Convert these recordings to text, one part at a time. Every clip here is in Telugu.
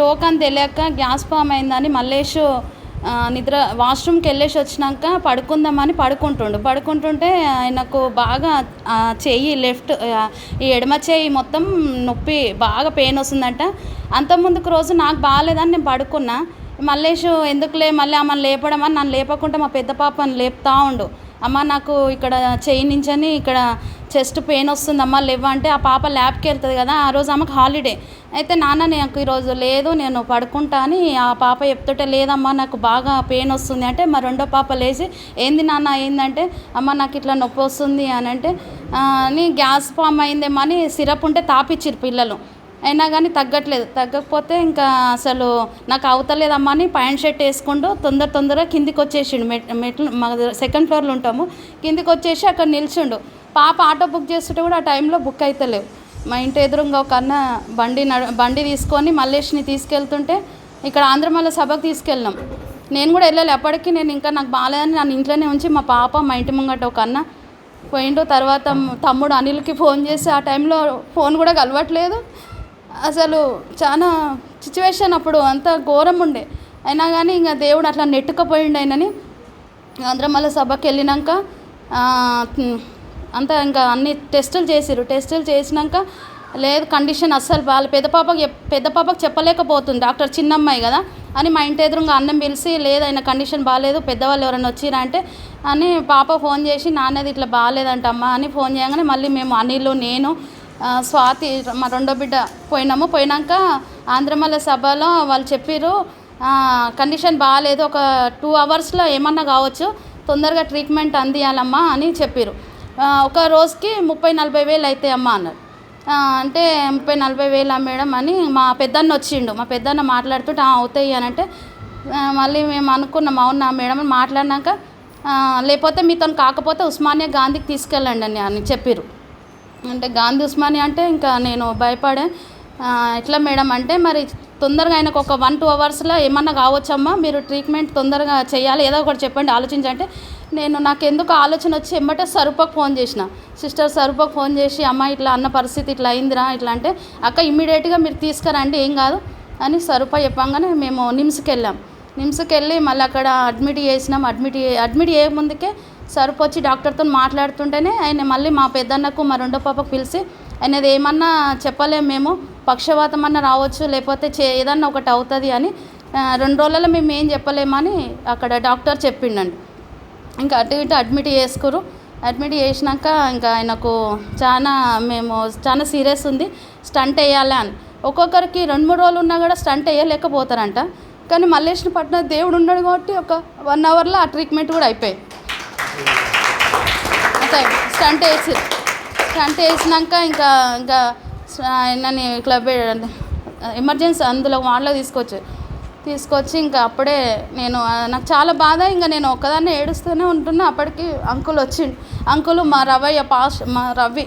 స్ట్రోక్ అని తెలియక గ్యాస్ ఫామ్ అయిందని మల్లేష్ నిద్ర వాష్రూమ్కి వెళ్ళేసి వచ్చినాక పడుకుందామని పడుకుంటుంటే ఆయనకు బాగా చెయ్యి లెఫ్ట్ ఈ ఎడమ చెయ్యి మొత్తం నొప్పి బాగా పెయిన్ వస్తుందంట. అంతకుముందుకు రోజు నాకు బాగాలేదని నేను పడుకున్నా. మల్లేష్ ఎందుకులే మళ్ళీ ఆమెను లేపడం అని నన్ను లేపకుండా మా పెద్ద పాపని లేపుతా ఉండు. అమ్మ నాకు ఇక్కడ చెయ్యి నుంచని ఇక్కడ చెస్ట్ పెయిన్ వస్తుందమ్మా లేవంటే ఆ పాప ల్యాబ్కి వెళ్తుంది కదా, ఆ రోజు ఆమెకు హాలిడే. అయితే నాన్న నాకు ఈరోజు లేదు నేను పడుకుంటా అని ఆ పాప చెప్తుంటే లేదమ్మా నాకు బాగా పెయిన్ వస్తుంది అంటే మా రెండో పాప లేచి ఏంది నాన్న ఏందంటే అమ్మ నాకు ఇట్లా నొప్పి వస్తుంది అని అంటే అని గ్యాస్ ఫామ్ అయిందేమో అని సిరప్ ఉంటే తాపిచ్చిరు పిల్లలు. అయినా కానీ తగ్గకపోతే ఇంకా అసలు నాకు అవుతలేదమ్మా అని ప్యాంట్ షర్ట్ వేసుకుంటూ తొందరగా కిందికి వచ్చేసిండు. మెట్లు మా సెకండ్ ఫ్లోర్లో ఉంటాము, కిందికి వచ్చేసి అక్కడ నిల్చుండు. పాప ఆటో బుక్ చేస్తుంటే కూడా ఆ టైంలో బుక్ అవుతలేవు. మా ఇంటి ఎదురుగా ఒక అన్న బండి తీసుకొని మల్లేష్ని తీసుకెళ్తుంటే ఇక్కడ ఆంధ్రమల్ల సభకు తీసుకెళ్ళినాం. నేను కూడా వెళ్ళాలి అప్పటికి, నేను ఇంకా నాకు బాగాలేదని నన్ను ఇంట్లోనే ఉంచి మా పాప మా ఇంటి ముంగట ఒక అన్న పోయిండు. తర్వాత తమ్ముడు అనిల్కి ఫోన్ చేసి ఆ టైంలో ఫోన్ కూడా కలవట్లేదు. అసలు చాలా సిచ్యువేషన్ అప్పుడు అంత ఘోరం ఉండే. అయినా కానీ ఇంకా దేవుడు అట్లా నెట్టుకపోయిండు ఆయనని. ఆంధ్రమల్ల సభకి వెళ్ళినాక అంతా ఇంకా అన్ని టెస్టులు చేసినాక లేదు కండిషన్ అస్సలు బాగా పెద్ద పాపకు చెప్పలేకపోతుంది డాక్టర్, చిన్నమ్మాయి కదా అని మా ఇంటి ఎదురుగా అన్నం పిలిచి లేదు ఆయన కండిషన్ బాగాలేదు పెద్దవాళ్ళు ఎవరైనా వచ్చిరా అంటే అని పాప ఫోన్ చేసి నాన్నది ఇట్లా బాగాలేదంట అమ్మ అని ఫోన్ చేయగానే మళ్ళీ మేము అనిల్ నేను స్వాతి మా రెండో బిడ్డ పోయినాక ఆంధ్రమల్ల సభలో వాళ్ళు చెప్పారు కండిషన్ బాగాలేదు, ఒక 2 అవర్స్లో ఏమన్నా కావచ్చు, తొందరగా ట్రీట్మెంట్ అందియాలమ్మా అని చెప్పారు. ఒక రోజుకి 30-40 వేలు అవుతాయి అమ్మ అన్నారు. అంటే 30-40 వేలు మేడం అని మా పెద్దన్న వచ్చిండు. మా పెద్దన్న మాట్లాడుతుంటే అవుతాయి అని అంటే మళ్ళీ మేము అనుకున్నాం అవునా మేడం అని మాట్లాడినాక లేకపోతే మీతో కాకపోతే ఉస్మానియా గాంధీకి తీసుకెళ్ళండి అని చెప్పారు. అంటే గాంధీ ఉస్మానియా అంటే ఇంకా నేను భయపడే ఎట్లా మేడం అంటే మరి తొందరగా ఆయనకు ఒక 1-2 అవర్స్లో ఏమన్నా కావచ్చమ్మా, మీరు ట్రీట్మెంట్ తొందరగా చేయాలి ఏదో ఒకటి చెప్పండి ఆలోచించంటే నాకు ఎందుకు ఆలోచన వచ్చి ఎమ్మటే స్వరూపకు ఫోన్ చేసిన, సిస్టర్ స్వరూపకు ఫోన్ చేసి అమ్మ ఇట్లా అన్న పరిస్థితి ఇట్లా అయిందిరా ఇట్లా అంటే అక్క ఇమ్మీడియట్గా మీరు తీసుకురండి ఏం కాదు అని స్వరూప చెప్పంగానే మేము నిమ్స్కి వెళ్ళి మళ్ళీ అక్కడ అడ్మిట్ చేసినాం. అడ్మిట్ చేయక ముందుకే స్వరూప వచ్చి డాక్టర్తో మాట్లాడుతుంటేనే ఆయన మళ్ళీ మా పెద్దన్నకు మా రెండో పాపకు పిలిచి ఆయనది ఏమన్నా చెప్పలేము మేము, పక్షవాతం అన్న రావచ్చు లేకపోతే ఏదన్నా ఒకటి అవుతుంది అని 2 రోజులలో మేము ఏం చెప్పలేమని అక్కడ డాక్టర్ చెప్పిండండి. ఇంకా అటు ఇటు అడ్మిట్ చేసినాక ఇంకా ఆయనకు చాలా సీరియస్ ఉంది, స్టంట్ వేయాలి అని. ఒక్కొక్కరికి 2-3 రోజులు ఉన్నా కూడా స్టంట్ వేయలేకపోతారంట. కానీ మల్లేష్ని పట్టిన దేవుడు ఉన్నాడు కాబట్టి ఒక 1 అవర్లో ఆ ట్రీట్మెంట్ కూడా అయిపోయింది. అంటే స్టంట్ వేసినాక ఇంకా ఆయనని ఇట్లా ఎమర్జెన్సీ అందులో వార్డులో తీసుకొచ్చి ఇంకా అప్పుడే నాకు చాలా బాధ, ఇంకా నేను ఒక్కదాన్నే ఏడుస్తూనే ఉంటున్నా. అప్పటికి అంకుల్ వచ్చిండు. అంకులు మా రవి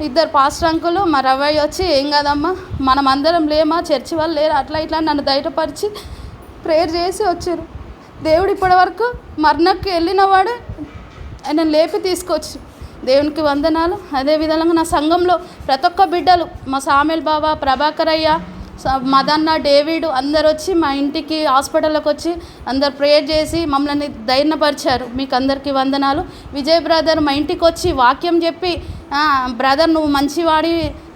ఇద్దరు పాస్టర్ అంకులు మా రవయ్య వచ్చి ఏం కాదమ్మా మనం అందరం లేమా చర్చి వాళ్ళు లేరు అట్లా ఇట్లా నన్ను ధైర్యపరిచి ప్రేయర్ చేసి వచ్చారు. దేవుడు ఇప్పటివరకు మరణకు వెళ్ళినవాడు ఆయన లేపి తీసుకొచ్చి దేవునికి వందనాలు. అదేవిధంగా నా సంఘంలో ప్రతి ఒక్క బిడ్డలు మా సామెల్ బాబా, ప్రభాకర్ అయ్య, మదన్న, డేవిడ్ అందరు వచ్చి మా ఇంటికి హాస్పిటల్లోకి వచ్చి అందరు ప్రేయర్ చేసి మమ్మల్ని ధైర్యపరిచారు. మీకు అందరికీ వందనాలు. విజయ్ బ్రదర్ మా ఇంటికి వచ్చి వాక్యం చెప్పి బ్రదర్ నువ్వు మంచివాడి,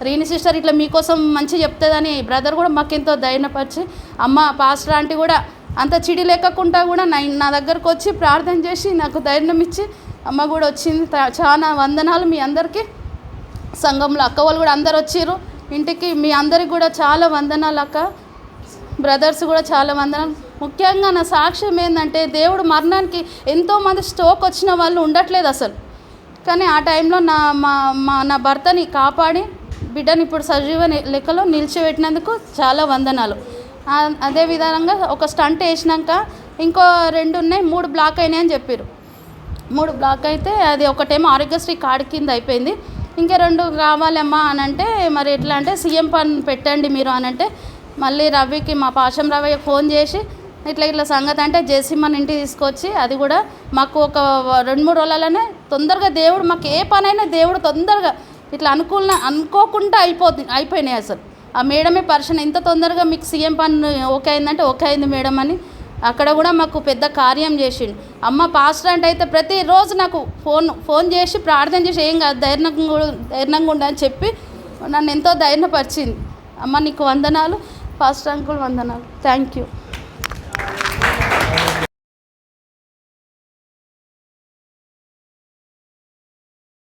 రీని సిస్టర్ ఇట్లా మీకోసం మంచి చెప్తుందని బ్రదర్ కూడా మాకెంతో ధైర్యపరిచి అమ్మ పాస్టర్ ఆంటీ కూడా అంత చిడి లేకుండా కూడా నా దగ్గరకు వచ్చి ప్రార్థన చేసి నాకు ధైర్యం ఇచ్చి అమ్మ కూడా వచ్చింది. చాలా వందనాలు మీ అందరికీ. సంఘంలో అక్క వాళ్ళు కూడా అందరు వచ్చారు ఇంటికి, మీ అందరికి కూడా చాలా వందనాలు అక్క, బ్రదర్స్ కూడా చాలా వందనాలు. ముఖ్యంగా నా సాక్ష్యం ఏంటంటే దేవుడు మరణానికి ఎంతోమంది స్ట్రోక్ వచ్చిన వాళ్ళు ఉండట్లేదు అసలు, కానీ ఆ టైంలో నా భర్తని కాపాడి బిడ్డని ఇప్పుడు సజీవ లెక్కలో నిలిచిపెట్టినందుకు చాలా వందనాలు. అదేవిధంగా ఒక స్టంట్ వేసినాక ఇంకో 2 ఉన్నాయి, 3 బ్లాక్ అయినాయి అని చెప్పారు. 3 బ్లాక్ అయితే అది ఒకటేమో ఆరోగ్యశ్రీ కార్డు కింద అయిపోయింది, ఇంకా 2 కావాలమ్మా అని అంటే మరి ఎట్లా అంటే సీఎం ఫండ్ పెట్టండి మీరు అని అంటే మళ్ళీ రవికి మా పాశం రవయ్య ఫోన్ చేసి ఇట్లా సంగతి అంటే జయసింహని ఇంటికి తీసుకొచ్చి అది కూడా మాకు ఒక 2-3 రోజులలోనే తొందరగా దేవుడు మాకు ఏ పనైనా దేవుడు తొందరగా ఇట్లా అనుకోకుండా అయిపోయినాయి. అసలు ఆ మేడమే పర్సన్ ఎంత తొందరగా మీకు సీఎం పని ఓకే అయిందంటే ఓకే అయింది మేడం అని అక్కడ కూడా మాకు పెద్ద కార్యం చేసిండు. అమ్మ పాస్టర్ అంటే అయితే ప్రతిరోజు నాకు ఫోన్ చేసి ప్రార్థన చేసి ఏం కాదు ధైర్యంగా ఉండని చెప్పి నన్ను ఎంతో ధైర్యపరిచింది. అమ్మ నీకు వందనాలు, పాస్టర్ అంకుల్ వందనాలు, థ్యాంక్ యూ.